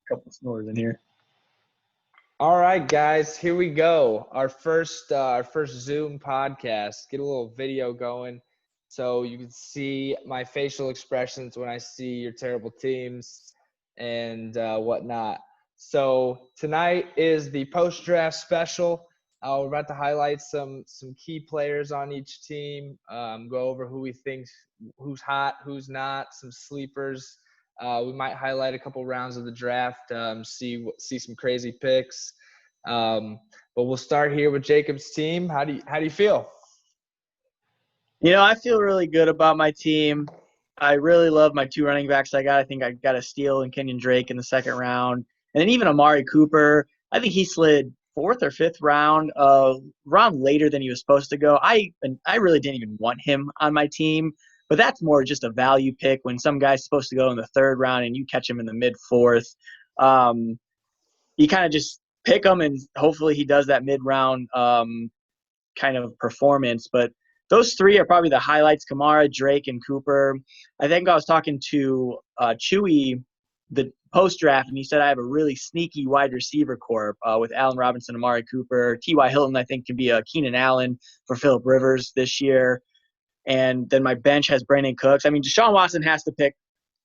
couple snores in here. All right, guys, here we go. Our first Zoom podcast. Get a little video going so you can see my facial expressions when I see your terrible teams and whatnot. So tonight is the post-draft special. We're about to highlight some key players on each team. Go over who we think who's hot, who's not, some sleepers. We might highlight a couple rounds of the draft, see some crazy picks. But we'll start here with Jacob's team. How do you feel? I feel really good about my team. I really love my two running backs I got. I think I got a steal in Kenyon Drake in the second round. And then even Amari Cooper, I think he slid fourth or fifth round later than he was supposed to go. I really didn't even want him on my team, but that's more just a value pick when some guy's supposed to go in the third round and you catch him in the mid-fourth. You kind of just pick him and hopefully he does that mid-round kind of performance. But those three are probably the highlights: Kamara, Drake, and Cooper. I think I was talking to Chewie the post-draft, and he said I have a really sneaky wide receiver corp with Allen Robinson, Amari Cooper. T.Y. Hilton, I think, can be a Keenan Allen for Phillip Rivers this year. And then my bench has Brandon Cooks. I mean, Deshaun Watson has to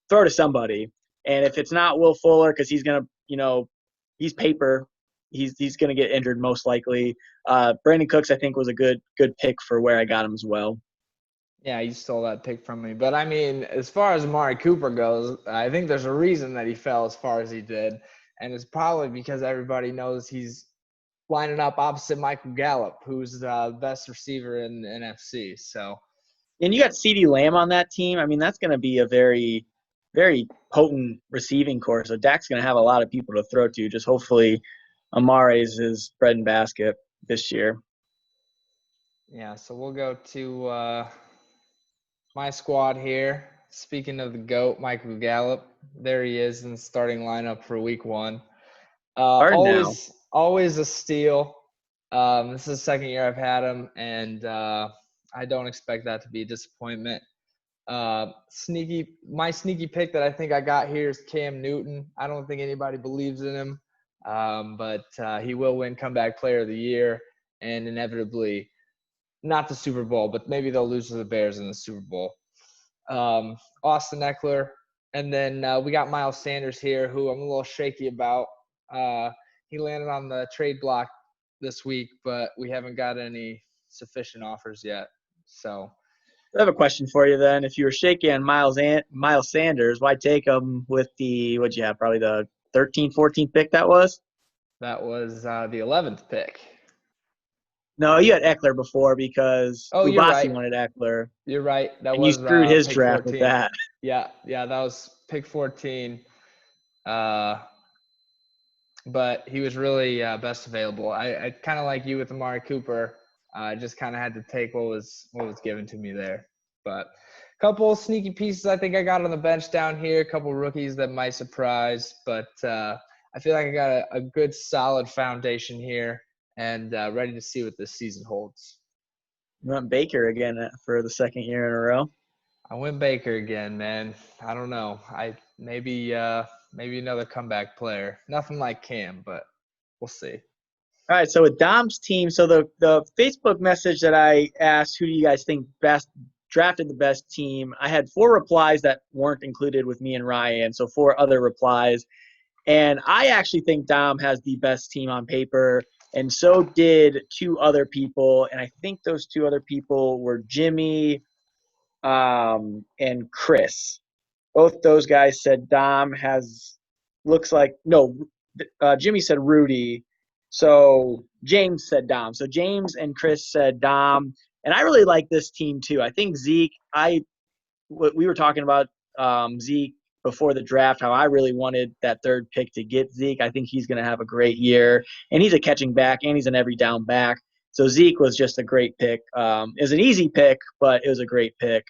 throw to somebody. And if it's not Will Fuller, because he's going to, he's paper, he's going to get injured most likely. Brandon Cooks, I think, was a good pick for where I got him as well. Yeah, you stole that pick from me. But, I mean, as far as Amari Cooper goes, I think there's a reason that he fell as far as he did. And it's probably because everybody knows he's lining up opposite Michael Gallup, who's the best receiver in the NFC. So, and you got CeeDee Lamb on that team. I mean, that's going to be a very, very potent receiving core. So Dak's going to have a lot of people to throw to. Just hopefully Amari's his bread and basket this year. Yeah, so we'll go to my squad here. Speaking of the GOAT, Michael Gallup, there he is in the starting lineup for week one. Always a steal. This is the second year I've had him, and I don't expect that to be a disappointment. My sneaky pick that I think I got here is Cam Newton. I don't think anybody believes in him, but he will win Comeback Player of the Year, and inevitably, not the Super Bowl, but maybe they'll lose to the Bears in the Super Bowl. Austin Eckler, and then we got Miles Sanders here, who I'm a little shaky about. He landed on the trade block this week, but we haven't got any sufficient offers yet. So I have a question for you then. If you were shaky on Miles Sanders, why take him with what'd you have, probably the 13th, 14th pick that was? That was the 11th pick. No, you had Eckler before because you're right. wanted Eckler. You're right. You screwed his draft 14. with that. Yeah, that was pick 14. But he was really best available. I kind of like you with Amari Cooper. I just kind of had to take what was given to me there. But a couple sneaky pieces I think I got on the bench down here. A couple rookies that might surprise. But I feel like I got a good solid foundation here and ready to see what this season holds. You went Baker again for the second year in a row. I went Baker again, man. I don't know. Maybe another comeback player. Nothing like Cam, but we'll see. All right, so with Dom's team, so the Facebook message that I asked, who do you guys think best drafted the best team? I had 4 replies that weren't included with me and Ryan, so 4 other replies. And I actually think Dom has the best team on paper, and so did 2 other people. And I think those 2 other people were Jimmy and Chris. Both those guys said Dom Jimmy said Rudi. So James said Dom. So James and Chris said Dom. And I really like this team too. I think Zeke, we were talking about Zeke before the draft, how I really wanted that 3rd pick to get Zeke. I think he's going to have a great year. And he's a catching back, and he's an every down back. So Zeke was just a great pick. It was an easy pick, but it was a great pick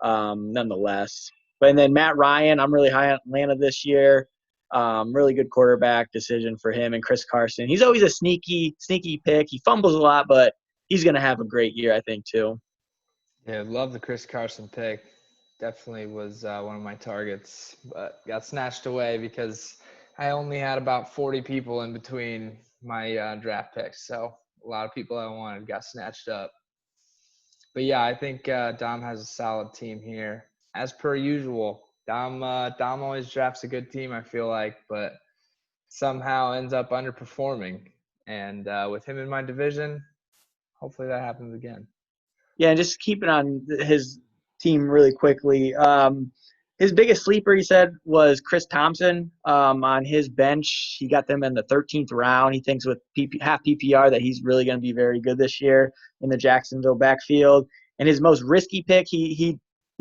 nonetheless. And then Matt Ryan, I'm really high on Atlanta this year. Really good quarterback decision for him. And Chris Carson, he's always a sneaky pick. He fumbles a lot, but he's going to have a great year, I think, too. Yeah, love the Chris Carson pick. Definitely was one of my targets, but got snatched away because I only had about 40 people in between my draft picks, so a lot of people I wanted got snatched up. But yeah, I think Dom has a solid team here, as per usual. Dom always drafts a good team, I feel like, but somehow ends up underperforming. And with him in my division, hopefully that happens again. Yeah, and just keeping on his team really quickly. His biggest sleeper, he said, was Chris Thompson. On his bench, he got them in the 13th round. He thinks with half PPR that he's really going to be very good this year in the Jacksonville backfield. And his most risky pick, he's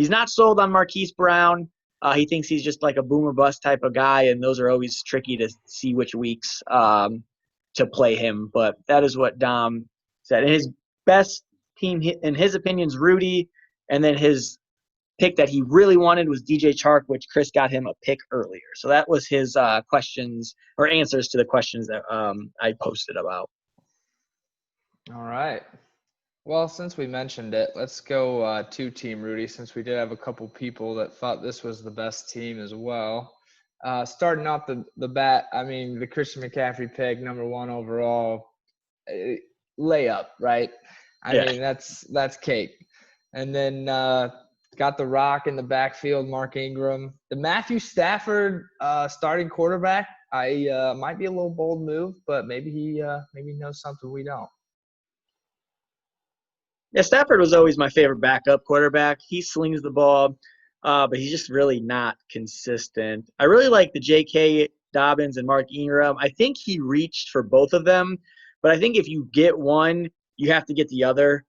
not sold on Marquise Brown. He thinks he's just like a boomer bust type of guy, and those are always tricky to see which weeks to play him. But that is what Dom said. And his best team, in his opinion, is Rudi, and then his pick that he really wanted was DJ Chark, which Chris got him a pick earlier. So that was his questions or answers to the questions that I posted about. All right. Well, since we mentioned it, let's go to Team Rudi, since we did have a couple people that thought this was the best team as well. Starting off the bat, I mean, the Christian McCaffrey pick, number 1 overall, layup, right? I mean, that's cake. And then got the Rock in the backfield, Mark Ingram. The Matthew Stafford starting quarterback, I might be a little bold move, but maybe he knows something we don't. Yeah, Stafford was always my favorite backup quarterback. He slings the ball, but he's just really not consistent. I really like the J.K. Dobbins and Mark Ingram. I think he reached for both of them, but I think if you get one, you have to get the other,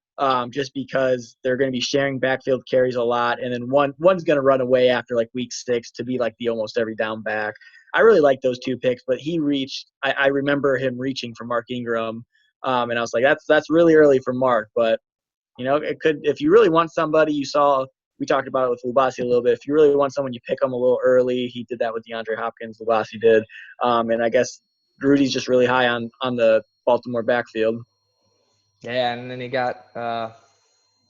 just because they're going to be sharing backfield carries a lot, and then one's going to run away after like week 6 to be like the almost every down back. I really like those two picks, but he reached. I remember him reaching for Mark Ingram, and I was like, that's really early for Mark, but it could, if you really want somebody, we talked about it with Lubasi a little bit. If you really want someone, you pick them a little early. He did that with DeAndre Hopkins. Lubasi did. And I guess Rudy's just really high on the Baltimore backfield. Yeah, and then he got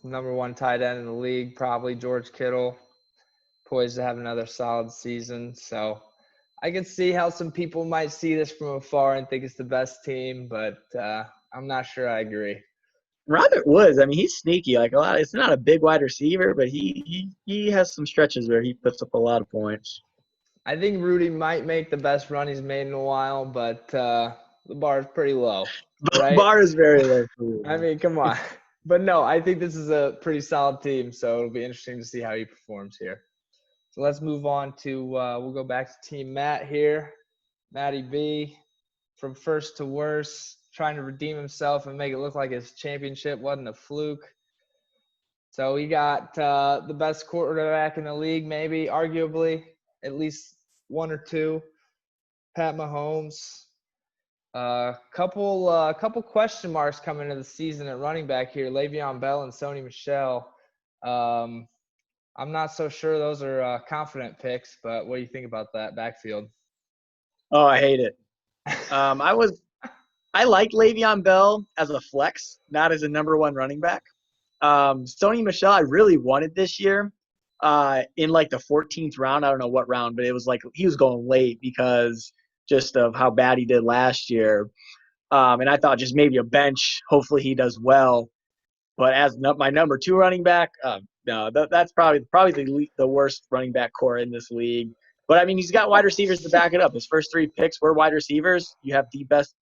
number 1 tight end in the league, probably George Kittle, poised to have another solid season. So I can see how some people might see this from afar and think it's the best team, but I'm not sure I agree. Robert Woods, I mean, he's sneaky. Like it's not a big wide receiver, but he has some stretches where he puts up a lot of points. I think Rudi might make the best run he's made in a while, but the bar is pretty low, right? Bar is very low for Rudy. I mean, come on. But no, I think this is a pretty solid team, so it'll be interesting to see how he performs here. So let's move on to we'll go back to Team Matt here. Matty B, from first to worst, trying to redeem himself and make it look like his championship wasn't a fluke. So he got the best quarterback in the league, maybe, arguably, at least 1 or 2, Pat Mahomes. Couple question marks coming into the season at running back here, Le'Veon Bell and Sony Michel. I'm not so sure those are confident picks, but what do you think about that backfield? Oh, I hate it. I like Le'Veon Bell as a flex, not as a number 1 running back. Sony Michel, I really wanted this year in like the 14th round. I don't know what round, but it was like he was going late because just of how bad he did last year. And I thought just maybe a bench, hopefully he does well. But as my number 2 running back, no, that's probably the worst running back core in this league. But I mean, he's got wide receivers to back it up. His first 3 picks were wide receivers. You have the best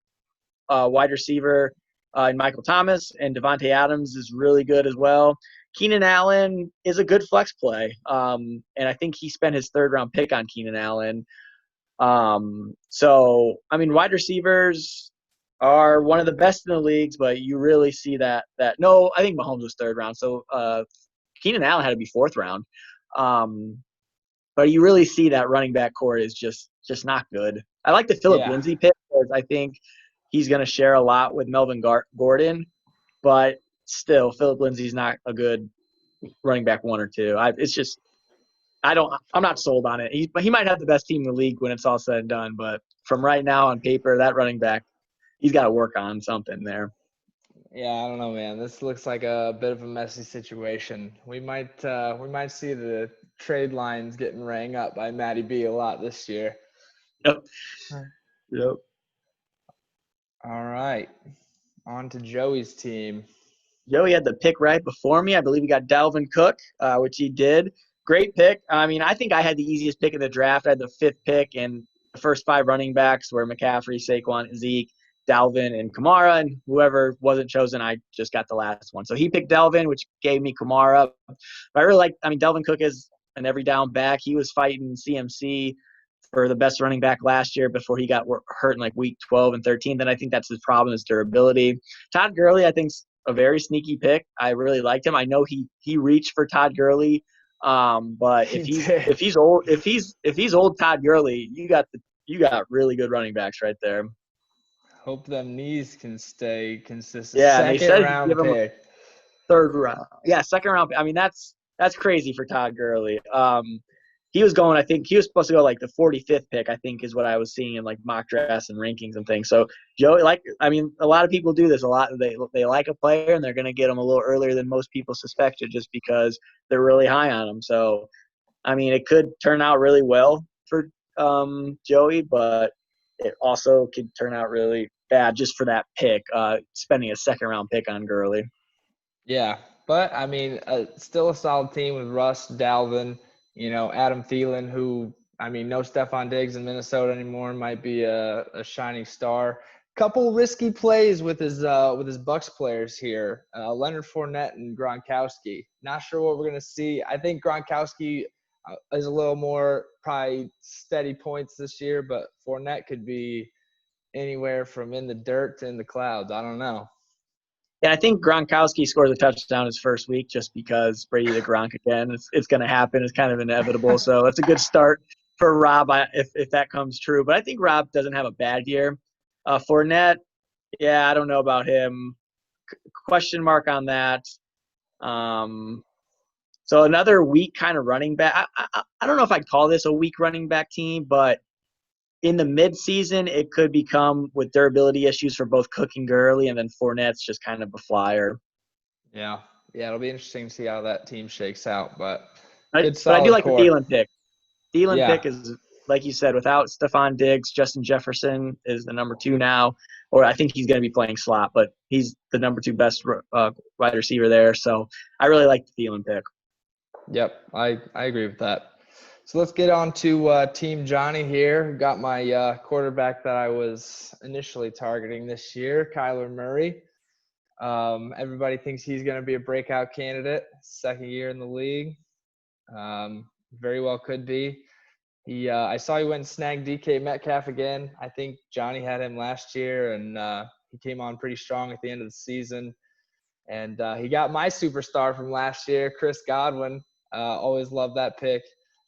wide receiver in Michael Thomas, and Devontae Adams is really good as well. Keenan Allen is a good flex play, and I think he spent his 3rd round pick on Keenan Allen. So I mean, wide receivers are one of the best in the leagues, but you really see that no, I think Mahomes was 3rd round, so Keenan Allen had to be 4th round. But you really see that running back core is just not good. I like the Phillip Lindsay pick because I think he's going to share a lot with Melvin Gordon, but still, Phillip Lindsay's not a good running back 1 or 2. I'm not sold on it. He might have the best team in the league when it's all said and done, but from right now on paper, that running back, he's got to work on something there. Yeah, I don't know, man. This looks like a bit of a messy situation. We might see the trade lines getting rang up by Matty B a lot this year. Yep. Yep. All right. On to Joey's team. Joey had the pick right before me. I believe he got Dalvin Cook, which he did. Great pick. I mean, I think I had the easiest pick of the draft. I had the 5th pick, and the first 5 running backs were McCaffrey, Saquon, Zeke, Dalvin, and Kamara. And whoever wasn't chosen, I just got the last one. So he picked Dalvin, which gave me Kamara. But I really like. I mean, Dalvin Cook is an every down back. He was fighting CMC for the best running back last year before he got hurt in like week 12 and 13. Then I think that's his problem, is durability. Todd Gurley, I think, is a very sneaky pick. I really liked him. I know he reached for Todd Gurley, but if he's old Todd Gurley, you got really good running backs right there. Hope them knees can stay consistent. Yeah, and they Second said round give him pick. 3rd round. Yeah, 2nd round. I mean, that's crazy for Todd Gurley. He was going, I think he was supposed to go like the 45th pick, I think is what I was seeing in like mock drafts and rankings and things. So Joey, I mean, a lot of people do this a lot. They like a player and they're going to get him a little earlier than most people suspected just because they're really high on him. So, I mean, it could turn out really well for Joey, but it also could turn out really bad just for that pick, spending a 2nd round pick on Gurley. Yeah, but I mean, still a solid team with Russ, Dalvin, Adam Thielen, who, I mean, no Stephon Diggs in Minnesota anymore, might be a shining star. Couple risky plays with his Bucs players here, Leonard Fournette and Gronkowski. Not sure what we're going to see. I think Gronkowski is a little more probably steady points this year, but Fournette could be anywhere from in the dirt to in the clouds. I don't know. Yeah, I think Gronkowski scores a touchdown his first week just because Brady to Gronk again. It's going to happen. It's kind of inevitable. So that's a good start for Rob if that comes true. But I think Rob doesn't have a bad year. Fournette, yeah, I don't know about him. Question mark on that. So another weak kind of running back. I don't know if I'd call this a weak running back team, but in the midseason, it could become with durability issues for both Cook and Gurley, and then Fournette's just kind of a flyer. Yeah, it'll be interesting to see how that team shakes out, but But good I do solid like the core. Thielen pick. Thielen Yeah. pick is, like you said, without Stephon Diggs, Justin Jefferson is the number 2 now, or I think he's going to be playing slot, but he's the number 2 best wide receiver there. So I really like the Thielen pick. Yep, I agree with that. So let's get on to Team Johnny here. Got my quarterback that I was initially targeting this year, Kyler Murray. Everybody thinks he's going to be a breakout candidate, 2nd year in the league. Very well could be. I saw he went and snagged DK Metcalf again. I think Johnny had him last year, and he came on pretty strong at the end of the season. And he got my superstar from last year, Chris Godwin. Always loved that pick.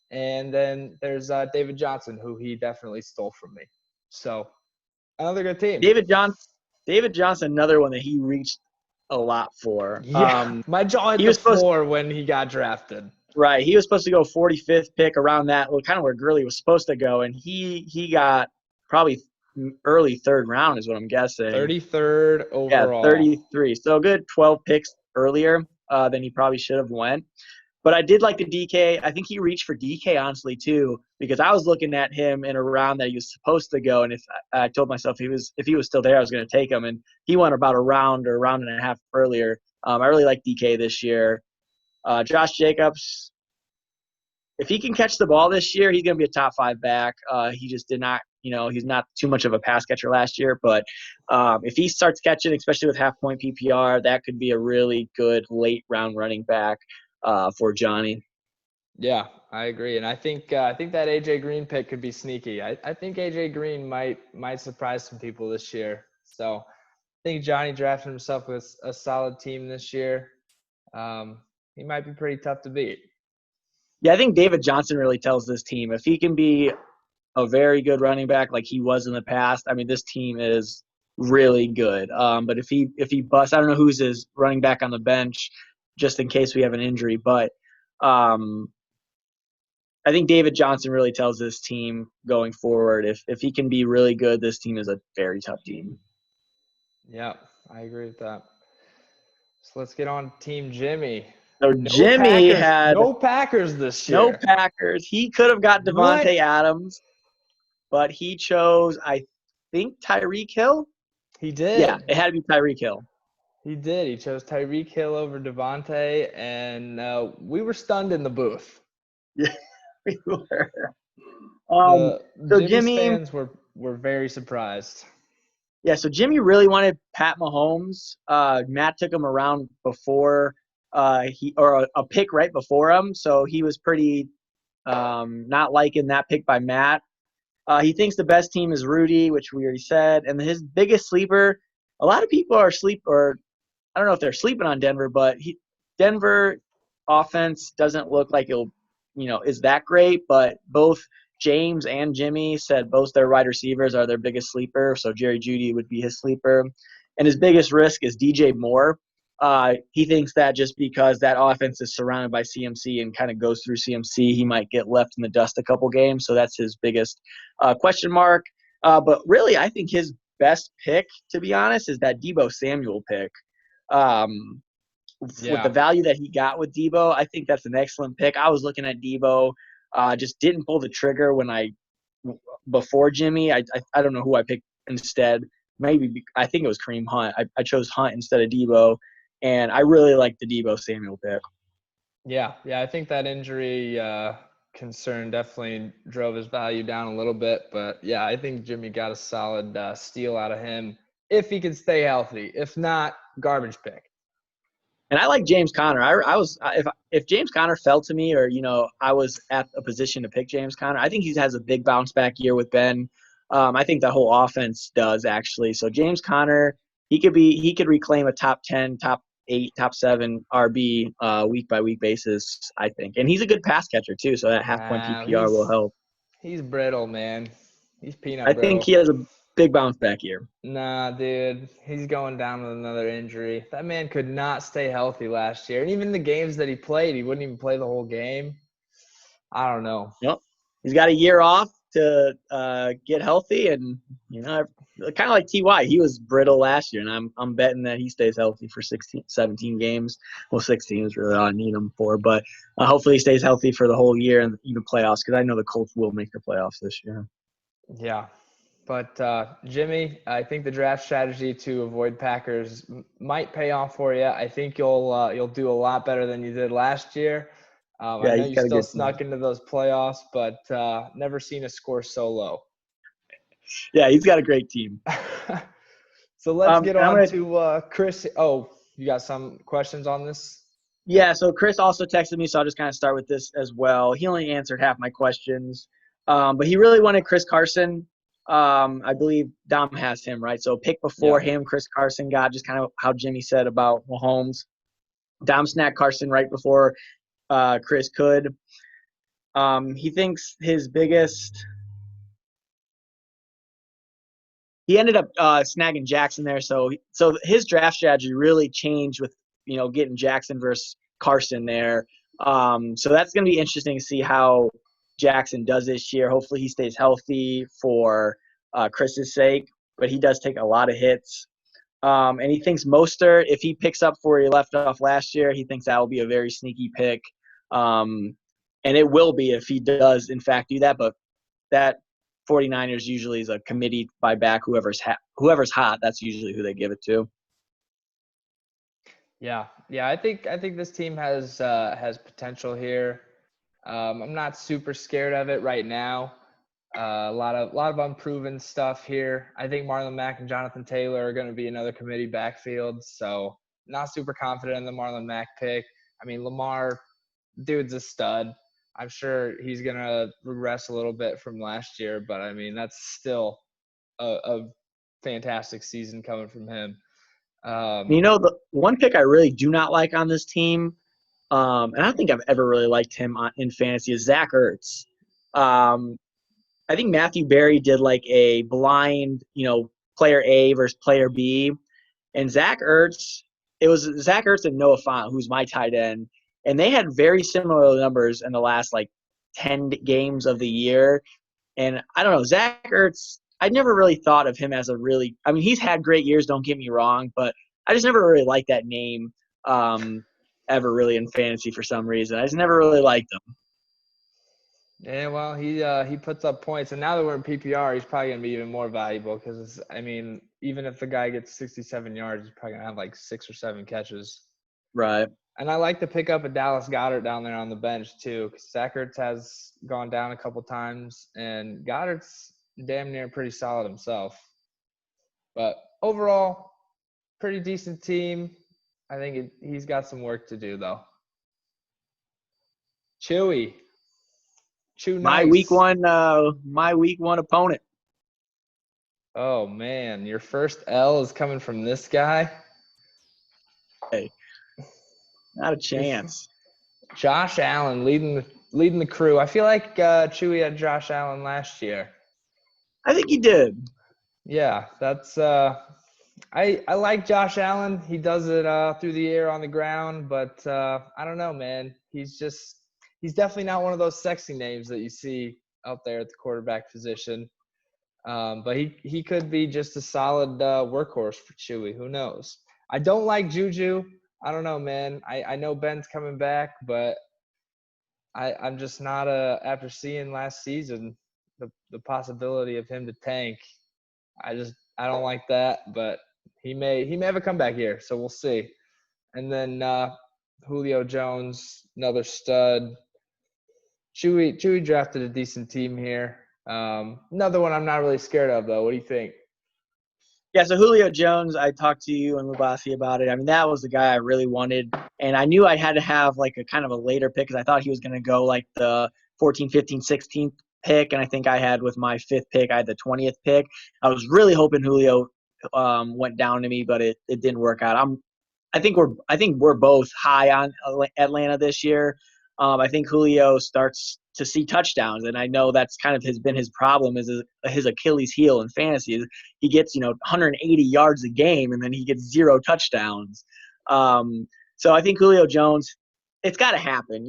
And then there's David Johnson, who he definitely stole from me. So another good team. David Johnson, another one that he reached a lot for. Yeah, my jaw hit the floor when he got drafted. Right, he was supposed to go 45th pick around that, kind of where Gurley was supposed to go, and he got probably early 3rd round is what I'm guessing. 33rd overall. Yeah, 33. So a good 12 picks earlier than he probably should have went. But I did like the DK. I think he reached for DK, honestly, too, because I was looking at him in a round that he was supposed to go. And if I told myself if he was still there, I was going to take him. And he went about a round or a round and a half earlier. I really like DK this year. Josh Jacobs, if he can catch the ball this year, he's going to be a top 5 back. He just did not, he's not too much of a pass catcher last year. But if he starts catching, especially with half-point PPR, that could be a really good late-round running back for Johnny. Yeah, I agree, and I think that AJ Green pick could be sneaky. I think AJ Green might surprise some people this year. So I think Johnny drafted himself with a solid team this year. He might be pretty tough to beat. Yeah, I think David Johnson really tells this team if he can be a very good running back like he was in the past. I mean, this team is really good. But if he busts, I don't know who's his running back on the bench, just in case we have an injury. But I think David Johnson really tells this team going forward. If he can be really good, this team is a very tough team. Yeah, I agree with that. So let's get on Team Jimmy. So Jimmy Packers, had no Packers this year. No Packers. He could have got Devontae Adams. but he chose, I think, Tyreek Hill. He Yeah, did. it had to be Tyreek Hill. He did. He chose Tyreek Hill over Devontae, and we were stunned in the booth. Yeah, we were. Um, The so Jimmy's Jimmy, fans were very surprised. yeah, so Jimmy really wanted Pat Mahomes. Matt took him around before a pick right before him, so he was pretty not liking that pick by Matt. He thinks the best team is Rudy, which we already said, and his biggest sleeper. A lot of people are or I don't know if they're sleeping on Denver, but Denver offense doesn't look like is that great. But both James and Jimmy said both their wide receivers are their biggest sleeper. So Jerry Jeudy would be his sleeper, and his biggest risk is DJ Moore. He thinks that just because that offense is surrounded by CMC and kind of goes through CMC, he might get left in the dust a couple games. So that's his biggest question mark. But really, I think his best pick, to be honest, is that Deebo Samuel pick. Um, with the Yeah. value that he got with Deebo, I think that's an excellent pick. I was looking at Deebo, just didn't pull the trigger before Jimmy. I don't know who I picked instead. Maybe I think it was Kareem Hunt. I chose Hunt instead of Deebo, and I really like the Deebo Samuel pick. Yeah. I think that injury concern definitely drove his value down a little bit, but yeah, I think Jimmy got a solid steal out of him if he can stay healthy. If not, garbage pick. And I like James Conner. I was if James Conner fell to me, or I was at a position to pick James Conner, I think he has a big bounce back year with Ben. I think that whole offense does actually. So James Conner, he could reclaim a top 10, top 8, top 7 RB week by week basis. I think, and he's a good pass catcher too. So that half point Nah, PPR will help. he's brittle, man. He's peanut I think brittle. he has a big bounce back year. Nah, dude, he's going down with another injury. That man could not stay healthy last year, and even the games that he played, he wouldn't even play the whole game. I don't know. Yep. He's got a year off to get healthy, and kind of like Ty. He was brittle last year, and I'm betting that he stays healthy for 16, 17 games. Well, 16 is really all I need him for, but hopefully he stays healthy for the whole year and even playoffs, because I know the Colts will make the playoffs this year. Yeah, but Jimmy, I think the draft strategy to avoid Packers might pay off for you. I think you'll do a lot better than you did last year. I Yeah, know he's you got a still good team. snuck into those playoffs, but never seen a score so low. Yeah, he's got a great team. So let's get And I'm on gonna to Chris. Oh, you got some questions on this? Yeah, so Chris also texted me, so I'll just kind of start with this as well. He only answered half my questions, but he really wanted Chris Carson. I believe Dom has him, right? So pick before Yeah. him, Chris Carson got just kind of how Jimmy said about Mahomes. Dom snagged Carson right before Chris could. He thinks his biggest – he ended up snagging Jackson there. So his draft strategy really changed with, getting Jackson versus Carson there. So that's going to be interesting to see how Jackson does this year. Hopefully he stays healthy for Chris's sake, but he does take a lot of hits. And he thinks Mostert, if he picks up where he left off last year, he thinks that will be a very sneaky pick. And it will be if he does, in fact, do that. But that 49ers usually is a committee by back. Whoever's hot, that's usually who they give it to. Yeah. I think this team has potential here. I'm not super scared of it right now. A lot of unproven stuff here. I think Marlon Mack and Jonathan Taylor are going to be another committee backfield. So not super confident in the Marlon Mack pick. I mean, Lamar, dude's a stud. I'm sure he's going to regress a little bit from last year, but I mean, that's still a fantastic season coming from him. The one pick I really do not like on this team, and I don't think I've ever really liked him in fantasy, is Zach Ertz. I think Matthew Berry did like a blind, player A versus player B, and it was Zach Ertz and Noah Fant, who's my tight end, and they had very similar numbers in the last 10 games of the year. And I don't know, Zach Ertz, I never really thought of him as he's had great years, don't get me wrong, but I just never really liked that name ever really in fantasy for some reason. I just never really liked him. Yeah, well, he puts up points, and now that we're in PPR, he's probably gonna be even more valuable because I mean, even if the guy gets 67 yards, he's probably gonna have like 6 or 7 catches. Right. And I like to pick up a Dallas Goedert down there on the bench too, because Zach Ertz has gone down a couple times, and Goddard's damn near pretty solid himself. But overall, pretty decent team. I think he's got some work to do though. Chewy, Chew My week nice. one, opponent. Oh man, your first L is coming from this guy. Hey, not a chance. Josh Allen leading the crew. I feel like Chewy had Josh Allen last year. I think he did. Yeah, that's I like Josh Allen. He does it through the air on the ground, but I don't know, man. He's definitely not one of those sexy names that you see out there at the quarterback position. But he could be just a solid workhorse for Chewy. Who knows? I don't like Juju. I don't know, man. I know Ben's coming back, but I'm just not after seeing last season the possibility of him to tank. I don't like that, but he may have a comeback here, so we'll see. And then Julio Jones, another stud. Chewy drafted a decent team here. Another one I'm not really scared of though. What do you think? Yeah, so Julio Jones, I talked to you and Mubasi about it. I mean, that was the guy I really wanted. And I knew I had to have like a kind of a later pick because I thought he was going to go like the 14th, 15th, 16th pick. And I think I had with my 5th pick, I had the 20th pick. I was really hoping Julio went down to me, but it didn't work out. I think we're both high on Atlanta this year. I think Julio starts to see touchdowns, and I know that's kind of been his problem is his Achilles heel in fantasy. He gets 180 yards a game, and then he gets 0 touchdowns. So I think Julio Jones, it's got to happen.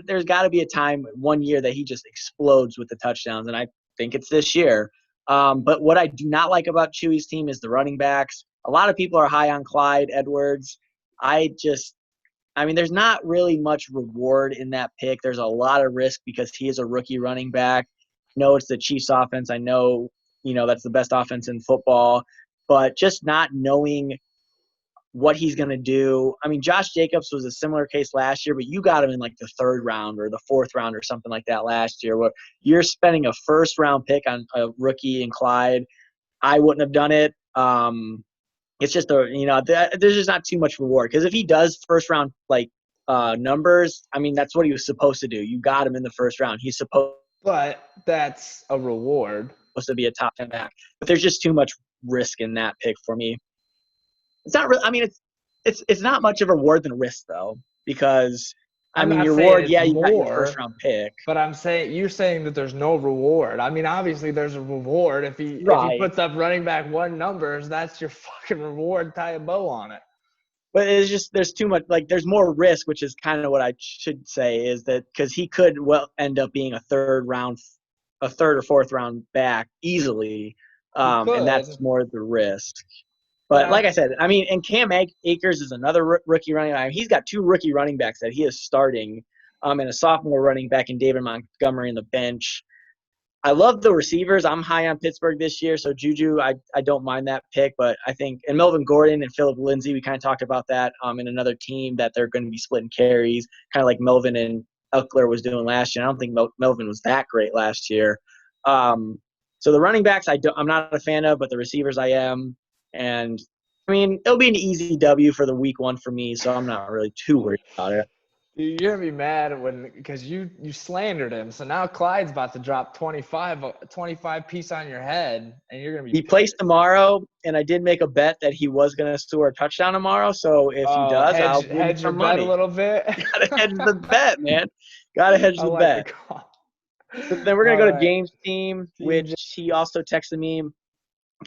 There's got to be a time one year that he just explodes with the touchdowns, and I think it's this year. But what I do not like about Chewy's team is the running backs. A lot of people are high on Clyde Edwards. I mean, there's not really much reward in that pick. There's a lot of risk because he is a rookie running back. I know it's the Chiefs offense. I know, that's the best offense in football, but just not knowing what he's going to do. I mean, Josh Jacobs was a similar case last year, but you got him in like the 3rd round or the 4th round or something like that last year, where you're spending a 1st round pick on a rookie and Clyde. I wouldn't have done it. It's just there's just not too much reward because if he does 1st round numbers, I mean that's what he was supposed to do. You got him in the 1st round. He's supposed But that's a reward. to be a top 10 back, but there's just too much risk in that pick for me. It's not really. I mean, it's not much of a reward than risk though, because I'm not your saying reward, it's yeah, you got your more, 1st round pick, but you're saying that there's no reward. I mean, obviously there's a reward if he right? puts up running back 1 numbers, that's your fucking reward. Tie a bow on it. But it's just there's too much. There's more risk, which is kind of what I should say is that because he could end up being a 3rd or 4th round back easily, He and could, that's more the risk. but But like I said, I mean, and Cam Akers is another rookie running back. He's got 2 rookie running backs that he is starting, and a sophomore running back in David Montgomery in the bench. I love the receivers. I'm high on Pittsburgh this year, so Juju, I don't mind that pick. But I think, and Melvin Gordon and Phillip Lindsay, we kind of talked about that in another team that they're going to be splitting carries, kind of like Melvin and Eckler was doing last year. I don't think Melvin was that great last year. So the running backs, I'm not a fan of, but the receivers I am. And I mean, it'll be an easy W for the week 1 for me, so I'm not really too worried about it. Dude, you're gonna be mad because you slandered him. So now Clyde's about to drop 25 piece on your head, and you're gonna be He plays pissed. tomorrow, and I did make a bet that he was going to score a touchdown tomorrow. So if he Oh, does, I'll give him hedge your some bet a money. little bit. Gotta hedge the bet, man. Gotta hedge I the like the bet. call. So then we're gonna All go to right, James' team, Team which he also texted me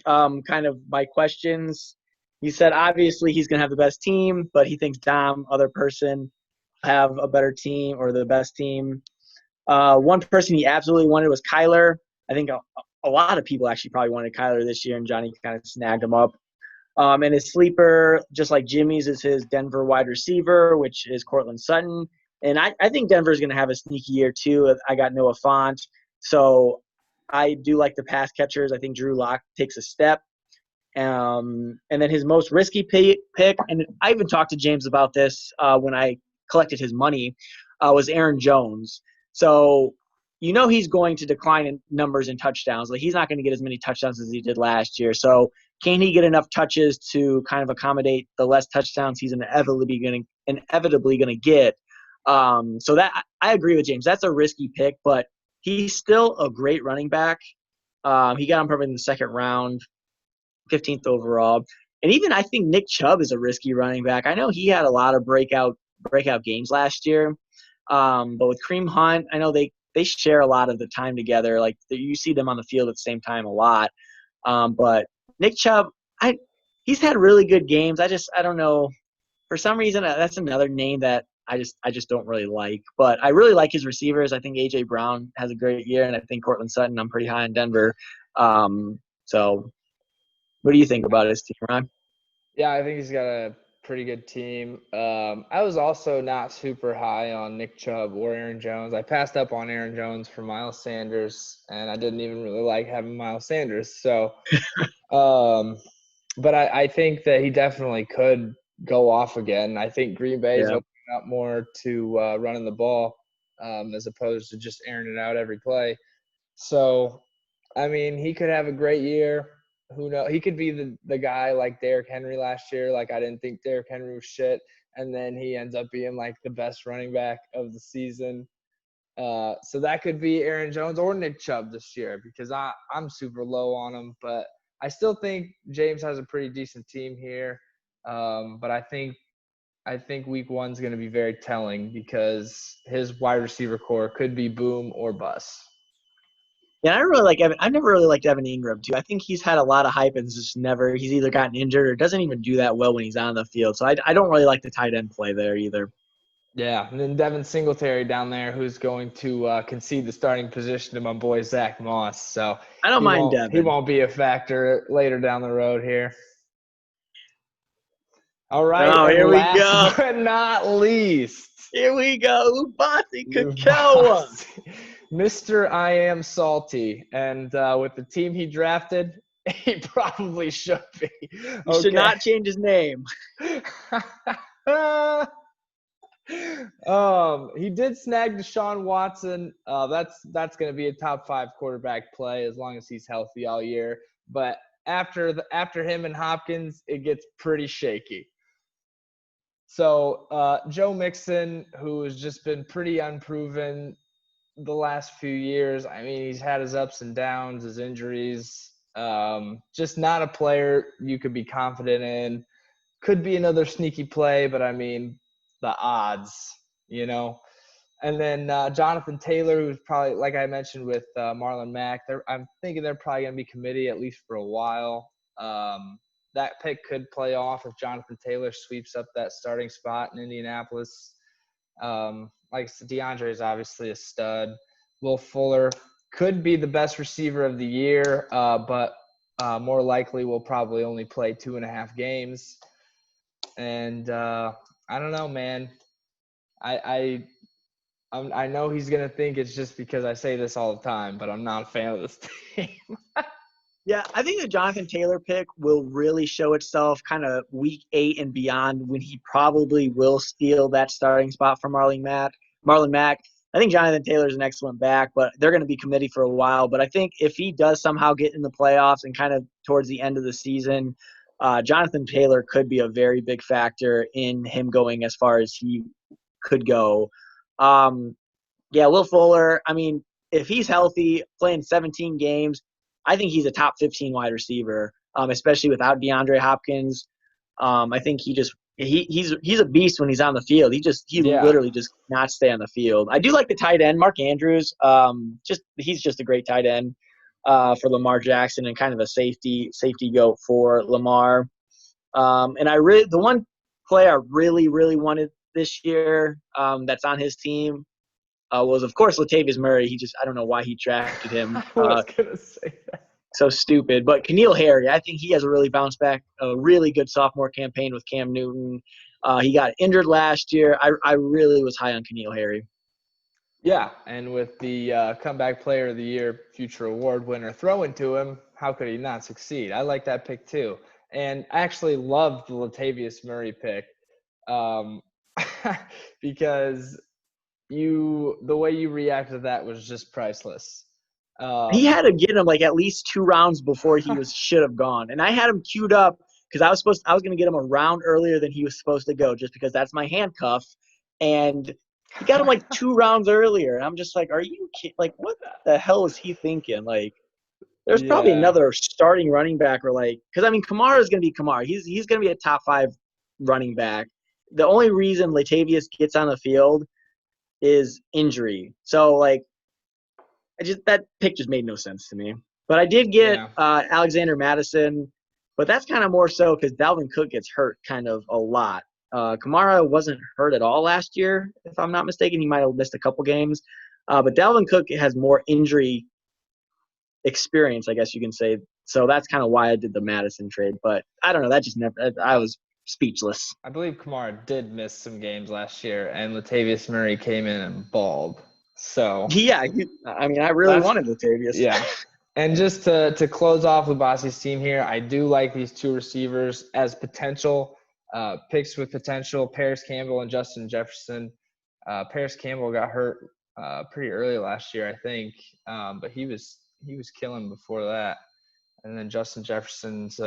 kind of my questions. He said obviously he's gonna have the best team, but he thinks Dom, other person, have a better team or the best team. One person he absolutely wanted was Kyler. I think a lot of people actually probably wanted Kyler this year, and Johnny kind of snagged him up. And his sleeper, just like Jimmy's, is his Denver wide receiver, which is Cortland Sutton. And I think Denver's going to have a sneaky year too. I got Noah Fant. So I do like the pass catchers. I think Drew Lock takes a step. And then his most risky pick, and I even talked to James about this when I collected his money, was Aaron Jones. So he's going to decline in numbers and touchdowns. Like he's not going to get as many touchdowns as he did last year. So can he get enough touches to kind of accommodate the less touchdowns he's inevitably going to get? So that I agree with James. That's a risky pick, but he's still a great running back. He got him probably in the second round, 15th overall. And even I think Nick Chubb is a risky running back. I know he had a lot of breakout games last year. But with Kareem Hunt, I know they share a lot of the time together. Like you see them on the field at the same time a lot. But Nick Chubb, he's had really good games. I don't know. For some reason, that's another name that I just don't really like. But I really like his receivers. I think A.J. Brown has a great year, and I think Cortland Sutton, I'm pretty high in Denver. So what do you think about his team, Ryan? Yeah, I think he's got a pretty good team. I was also not super high on Nick Chubb or Aaron Jones. I passed up on Aaron Jones for Miles Sanders, and I didn't even really like having Miles Sanders. So, but I think that he definitely could go off again. I think Green Bay is opening up more to running the ball as opposed to just airing it out every play. So, I mean, he could have a great year. Who knows? He could be the guy like Derrick Henry last year. Like, I didn't think Derrick Henry was shit. And then he ends up being like the best running back of the season. So that could be Aaron Jones or Nick Chubb this year because I'm super low on him. But I still think James has a pretty decent team here. But I think week one's going to be very telling because his wide receiver core could be boom or bust. Yeah, I really like Evan. I never really liked Evan Ingram too. I think he's had a lot of hype and he's either gotten injured or doesn't even do that well when he's on the field. So I don't really like the tight end play there either. Yeah, and then Devin Singletary down there, who's going to concede the starting position to my boy Zach Moss. So I don't mind Devin. He won't be a factor later down the road here. All right, oh, here we go. But not least. Here we go. Ubasi Kakawa. Mr. I Am Salty. And with the team he drafted, he probably should be. He should not change his name. He did snag Deshaun Watson. That's going to be a top 5 quarterback play as long as he's healthy all year. But after him and Hopkins, it gets pretty shaky. So Joe Mixon, who has just been pretty unproven the last few years. I mean, he's had his ups and downs, his injuries. Just not a player you could be confident in. Could be another sneaky play, but I mean, the odds, And then Jonathan Taylor, who's probably, like I mentioned with Marlon Mack, I'm thinking they're probably going to be committee at least for a while. That pick could play off if Jonathan Taylor sweeps up that starting spot in Indianapolis. Like DeAndre is obviously a stud. Will Fuller could be the best receiver of the year, but more likely will probably only play 2.5 games. And I don't know, man. I know he's gonna think it's just because I say this all the time, but I'm not a fan of this team. Yeah, I think the Jonathan Taylor pick will really show itself kind of week 8 and beyond when he probably will steal that starting spot from Marlon Mack. I think Jonathan Taylor is an excellent back, but they're going to be committee for a while. But I think if he does somehow get in the playoffs and kind of towards the end of the season, Jonathan Taylor could be a very big factor in him going as far as he could go. Will Fuller, I memean, if he's healthy, playing 17 games, I think he's a top 15 wide receiver, especially without DeAndre Hopkins. I think he's a beast when he's on the field. Literally just not stay on the field. I do like the tight end, Mark Andrews. He's just a great tight end for Lamar Jackson and kind of a safety goat for Lamar. And the one play I really wanted this year that's on his team was, of course, Latavius Murray. I don't know why he drafted him. I was going to say that. So stupid. But N'Keal Harry, I think he has a really bounce back, a really good sophomore campaign with Cam Newton. He got injured last year. I really was high on N'Keal Harry. Yeah, and with the comeback player of the year, future award winner throwing to him, how could he not succeed? I like that pick too. And I actually loved the Latavius Murray pick because the way you reacted to that was just priceless. He had to get him like at least 2 rounds before he should have gone. And I had him queued up because I was going to get him a round earlier than he was supposed to go just because that's my handcuff. And he got him like 2 rounds earlier. And I'm just like, are you kidding? Like, what the hell is he thinking? Like, there's probably Yeah. another starting running back or like, because I mean, Kamara is going to be Kamara. He's going to be a top 5 running back. The only reason Latavius gets on the field is injury. So like, that pick just made no sense to me. But I did get Yeah. Alexander Madison, but that's kind of more so because Dalvin Cook gets hurt kind of a lot. Kamara wasn't hurt at all last year, if I'm not mistaken. He might have missed a couple games. But Dalvin Cook has more injury experience, I guess you can say. So that's kind of why I did the Madison trade. But I don't know. That just never – I was speechless. I believe Kamara did miss some games last year, and Latavius Murray came in and balled. So Yeah, I mean, I really wanted Latavius. Yeah. And just to close off Lubasi's team here, I do like these 2 receivers as potential picks with potential, Paris Campbell and Justin Jefferson. Paris Campbell got hurt pretty early last year, I think, but he was killing before that. And then Justin Jefferson's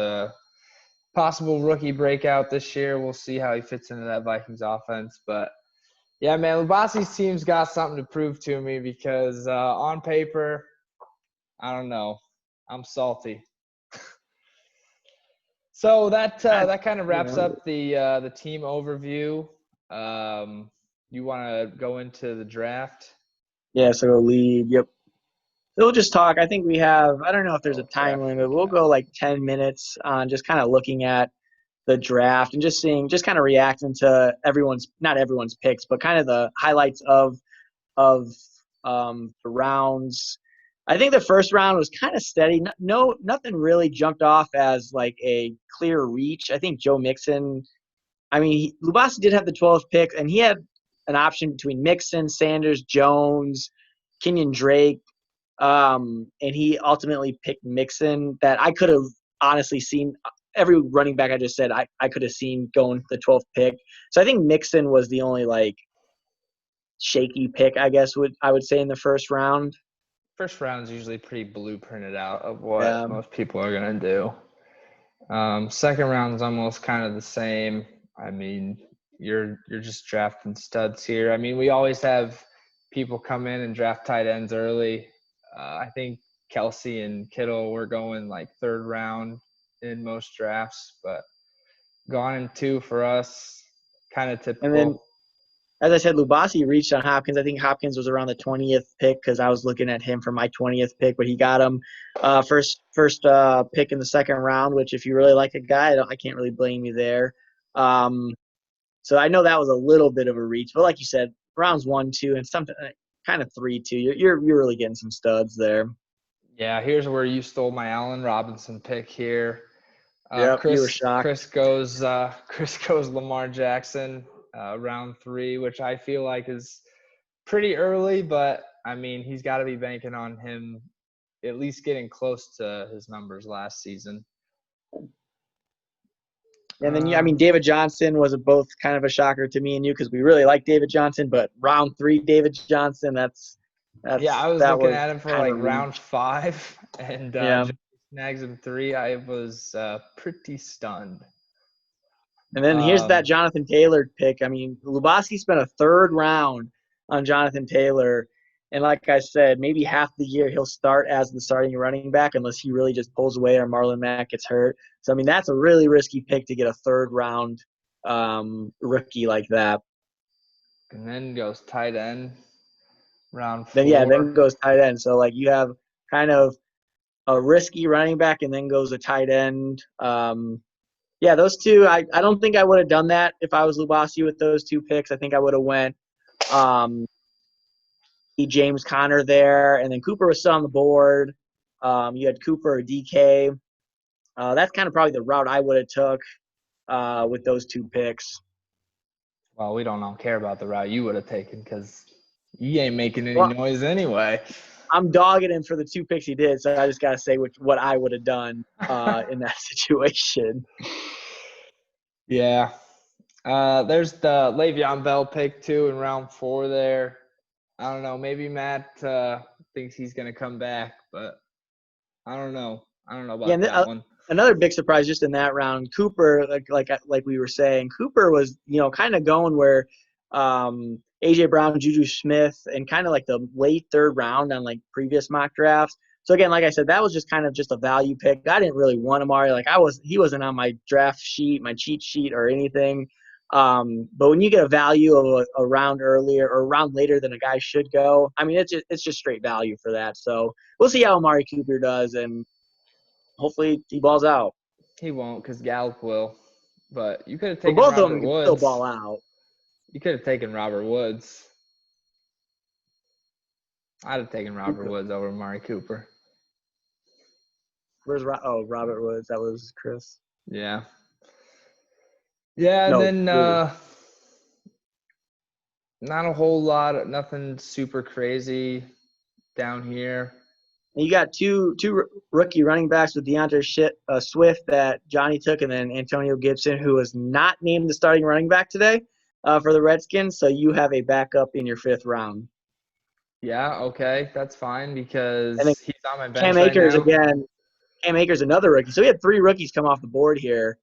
possible rookie breakout this year. We'll see how he fits into that Vikings offense. But, yeah, man, Lubasi's team's got something to prove to me because on paper – I don't know. I'm salty. So that kind of wraps up the team overview. You want to go into the draft? Yeah, so lead. Yep. We'll just talk. I think we have, I don't know if there's a time limit. We'll go like 10 minutes on just kind of looking at the draft and just kind of reacting to not everyone's picks, but kind of the highlights of the rounds. I think the first round was kind of steady. Nothing really jumped off as like a clear reach. I think Joe Mixon, Lubasi did have the 12th pick, and he had an option between Mixon, Sanders, Jones, Kenyon Drake, and he ultimately picked Mixon that I could have honestly seen every running back I just said I could have seen going the 12th pick. So I think Mixon was the only like shaky pick, I guess I would say in the first round. First round is usually pretty blueprinted out of what most people are gonna do. Second round is almost kind of the same. I mean, you're just drafting studs here. I mean, we always have people come in and draft tight ends early. I think Kelsey and Kittle were going like 3rd round in most drafts, but gone in 2 for us, kind of typical. And then, as I said, Lubasi reached on Hopkins. I think Hopkins was around the 20th pick because I was looking at him for my 20th pick, but he got him first pick in the 2nd round, which if you really like a guy, I can't really blame you there. So I know that was a little bit of a reach, but like you said, rounds 1, 2, and something kind of 3, 2. You're really getting some studs there. Yeah, here's where you stole my Allen Robinson pick here. Yep, you were shocked. Chris goes Lamar Jackson, round 3, which I feel like is pretty early, but I mean he's got to be banking on him at least getting close to his numbers last season. And then David Johnson was both kind of a shocker to me and you because we really like David Johnson, but round 3 David Johnson, that's I was looking at him for like round 5 and snags him 3. I was pretty stunned. And then here's that Jonathan Taylor pick. I mean, Lubasi spent a 3rd round on Jonathan Taylor. And like I said, maybe half the year he'll start as the starting running back unless he really just pulls away or Marlon Mack gets hurt. So, I mean, that's a really risky pick to get a 3rd round rookie like that. And then goes tight end, round 4. Then goes tight end. So, like, you have kind of a risky running back and then goes a tight end. Those 2, I don't think I would have done that if I was Lubasi with those 2 picks. I think I would have went James Conner there, and then Cooper was still on the board. You had Cooper or DK. That's kind of probably the route I would have took with those 2 picks. Well, we don't care about the route you would have taken because you ain't making any Well, noise anyway. I'm dogging him for the 2 picks he did, so I just got to say what I would have done in that situation. Yeah. There's the Le'Veon Bell pick too in round 4 there. I don't know. Maybe Matt thinks he's going to come back, but I don't know. I don't know Yeah, about and that one. another big surprise just in that round, Cooper, like we were saying, Cooper was kind of going where AJ Brown, Juju Smith, and kind of like the late 3rd round on like previous mock drafts. So again, like I said, that was just kind of just a value pick. I didn't really want Amari. He wasn't on my draft sheet, my cheat sheet, or anything. But when you get a value of a round earlier or a round later than a guy should go, I mean, it's just straight value for that. So we'll see how Amari Cooper does, and hopefully he balls out. He won't because Gallup will. But you could have But taken both of them Robert can still Woods. ball out. You could have taken Robert Woods. I'd have taken Robert Woods over Amari Cooper. Where's Robert Woods? That was Chris. Yeah. Yeah, and No, then not a whole lot, nothing super crazy down here. and you got two rookie running backs with DeAndre Swift that Johnny took, and then Antonio Gibson, who was not named the starting running back today for the Redskins. So you have a backup in your 5th round. Yeah, okay, that's fine And then because he's on my bench Cam right Akers now. again. Cam Akers, another rookie. So we had 3 rookies come off the board here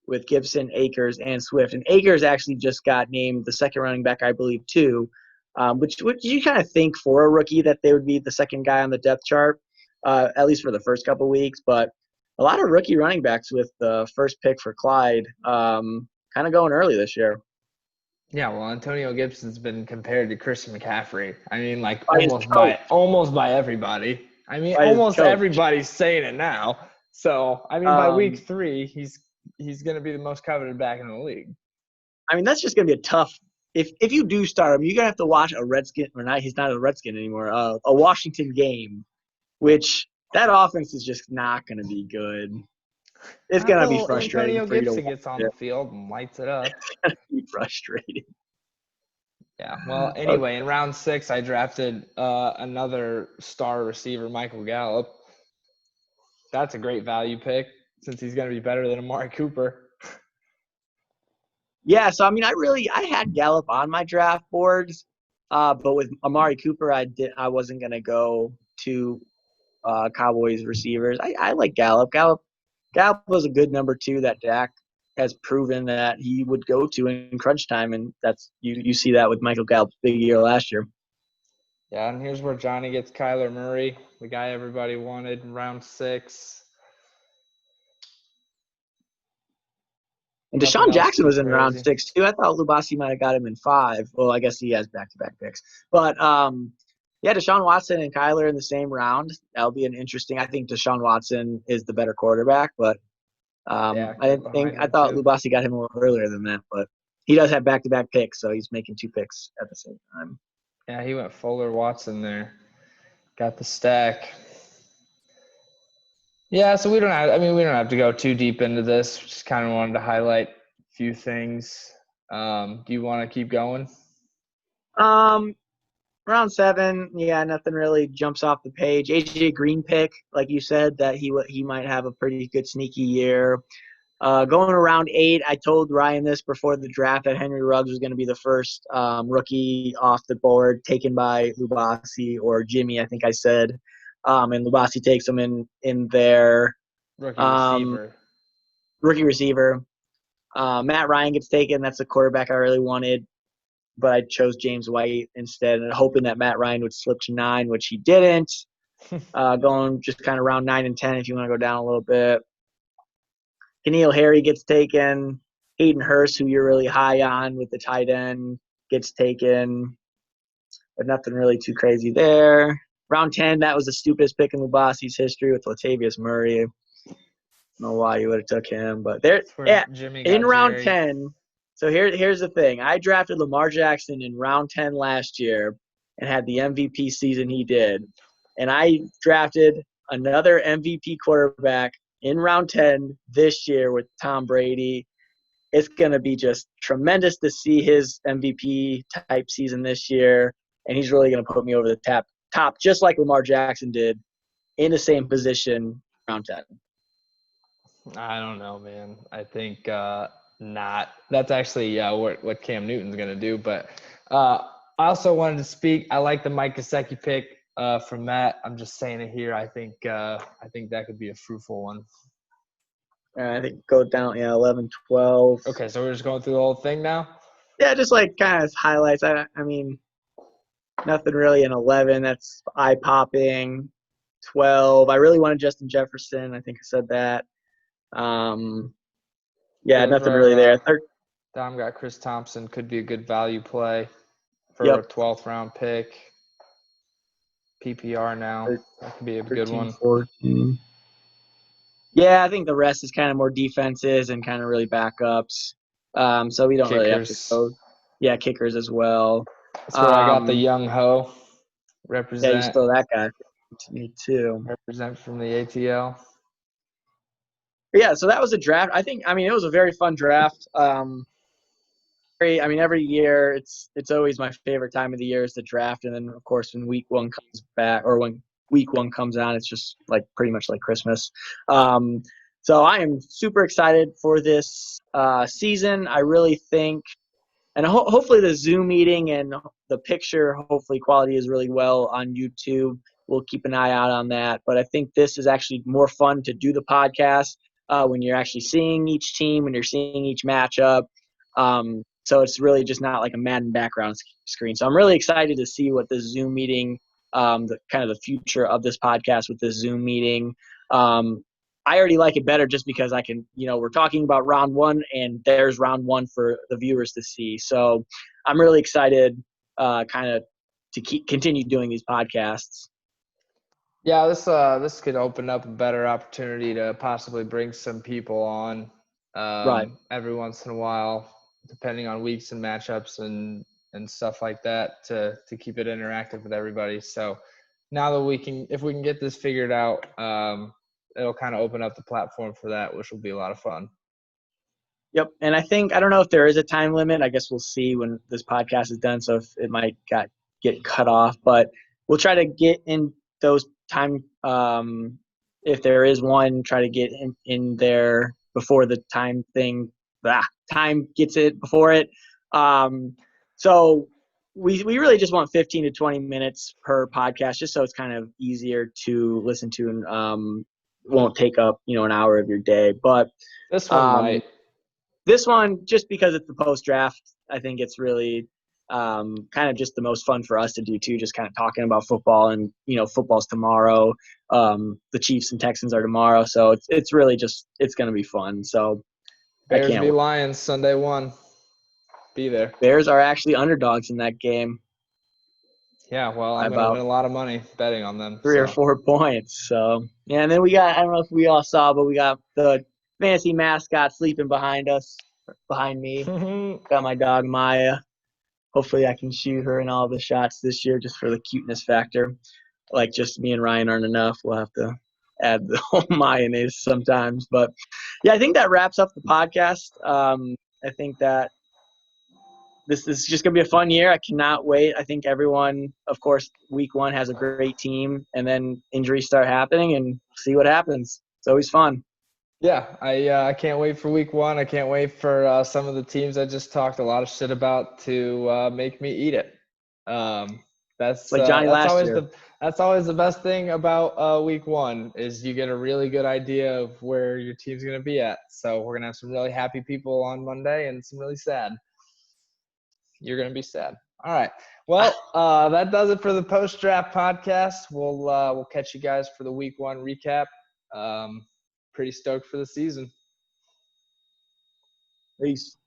with Gibson, Akers, and Swift. And Akers actually just got named the 2nd running back, I believe, too, which you kind of think for a rookie that they would be the 2nd guy on the depth chart, at least for the first couple weeks. But a lot of rookie running backs with the 1st pick for Clyde kind of going early this year. Yeah, well, Antonio Gibson's been compared to Christian McCaffrey. I mean, like By his coach. almost by everybody. I mean, By his almost coach. everybody's saying it now. So, I mean, by week 3, he's going to be the most coveted back in the league. I mean, that's just going to be a tough. If you do start him, you're going to have to watch a Redskin, or not, he's not a Redskin anymore, a Washington game, which that offense is just not going to be good. It's going to be frustrating Antonio for you to Gibson watch. gets on the field and lights it up. It's going to be frustrating. Yeah. Well, anyway, in round 6, I drafted another star receiver, Michael Gallup. That's a great value pick since he's going to be better than Amari Cooper. Yeah, so I mean, I had Gallup on my draft boards, but with Amari Cooper, I wasn't going to go to Cowboys receivers. I like Gallup. Gallup was a good number 2 that Dak has proven that he would go to in crunch time, and that's you see that with Michael Gallup's big year last year. Yeah, and here's where Johnny gets Kyler Murray, the guy everybody wanted in round 6. And Nothing Deshaun else Jackson too was in round crazy. 6 too. I thought Lubasi might have got him in 5. Well, I guess he has back-to-back picks, but yeah, Deshaun Watson and Kyler in the same round. That'll be an interesting. I think Deshaun Watson is the better quarterback, but Yeah, I thought Lubasi got him a little earlier than that, but he does have back-to-back picks, so he's making 2 picks at the same time. Yeah, he went Fuller Watson there. Got the stack. Yeah, so we don't have to go too deep into this. Just kind of wanted to highlight a few things. Do you want to keep going? Round 7, yeah, nothing really jumps off the page. AJ Green pick, like you said, that he might have a pretty good sneaky year. Going around 8, I told Ryan this before the draft that Henry Ruggs was going to be the first rookie off the board taken by Lubasi or Jimmy, I think I said. And Lubasi takes him in their rookie receiver. Matt Ryan gets taken. That's the quarterback I really wanted, but I chose James White instead, and hoping that Matt Ryan would slip to 9, which he didn't. Going just kind of around 9 and 10 if you want to go down a little bit. Keneal Harry gets taken. Hayden Hurst, who you're really high on with the tight end, gets taken. But nothing really too crazy there. Round 10, that was the stupidest pick in Lubasi's history with Latavius Murray. I don't know why you would have took him, but there. Yeah, in round 10. So here's the thing. I drafted Lamar Jackson in round 10 last year and had the MVP season he did. And I drafted another MVP quarterback in round 10 this year with Tom Brady. it's going to be just tremendous to see his MVP type season this year, and he's really going to put me over the top, just like Lamar Jackson did, in the same position, round 10. I don't know, man. I think not. That's actually what Cam Newton's going to do. But I also wanted to speak. I like the Mike Gesicki pick from Matt. I'm just saying it here. I think that could be a fruitful one. I think go down, 11, 12. Okay, so we're just going through the whole thing now? Yeah, just like kind of highlights. I mean, nothing really in 11 that's eye-popping. 12, I really wanted Justin Jefferson. I think I said that. Nothing really there. Dom got Chris Thompson. Could be a good value play for a 12th round pick. PPR now. That could be a 13, good one. 14. Yeah, I think the rest is kind of more defenses and kind of really backups. So we don't really have to go. Yeah, kickers as well. That's where I got the young ho. Represent. Yeah, you stole that guy to me too. Represent from the ATL. Yeah, so that was a draft. It was a very fun draft. Every year it's always my favorite time of the year is the draft, and then of course when week one comes back or when week one comes on, it's just like pretty much like Christmas. So I am super excited for this season. I really think, and hopefully the Zoom meeting and the picture, hopefully quality is really well on YouTube. We'll keep an eye out on that. But I think this is actually more fun to do the podcast when you're actually seeing each team, when you're seeing each matchup. So it's really just not like a Madden background screen. So I'm really excited to see what the Zoom meeting, the kind of the future of this podcast with the Zoom meeting. I already like it better just because I can, we're talking about round one and there's round one for the viewers to see. So I'm really excited kind of to continue doing these podcasts. Yeah, this could open up a better opportunity to possibly bring some people on Right. every once in a while, depending on weeks and matchups and stuff like that to keep it interactive with everybody. So now that if we can get this figured out, it'll kind of open up the platform for that, which will be a lot of fun. Yep. And I don't know if there is a time limit. I guess we'll see when this podcast is done. So if it might get cut off, but we'll try to get in those time. If there is one, try to get in there before the time thing. Time gets it before it. So we really just want 15 to 20 minutes per podcast, just so it's kind of easier to listen to and won't take up an hour of your day. But this one might. This one, just because it's the post-draft, I think it's really kind of just the most fun for us to do too, just kind of talking about football. And, football's tomorrow. The Chiefs and Texans are tomorrow. So it's really just – it's going to be fun. So Bears v. Lions, Sunday 1. Be there. Bears are actually underdogs in that game. Yeah, well, I'm going to win a lot of money betting on them. 3 or 4 points. So, yeah, and then we got – I don't know if we all saw, but we got the – fancy mascot sleeping behind me. Got my dog Maya. Hopefully I can shoot her in all the shots this year just for the cuteness factor. Like just me and Ryan aren't enough. We'll have to add the whole mayonnaise sometimes. But yeah, I think that wraps up the podcast. I think that this is just going to be a fun year. I cannot wait. I think everyone, of course, week one has a great team, and then injuries start happening and see what happens. It's always fun. Yeah, I can't wait for week one. I can't wait for some of the teams I just talked a lot of shit about to make me eat it. That's like Johnny last year. That's always the best thing about week one is you get a really good idea of where your team's going to be at. So we're going to have some really happy people on Monday and some really sad. You're going to be sad. All right. Well, that does it for the post-draft podcast. We'll catch you guys for the week one recap. Pretty stoked for the season. Peace.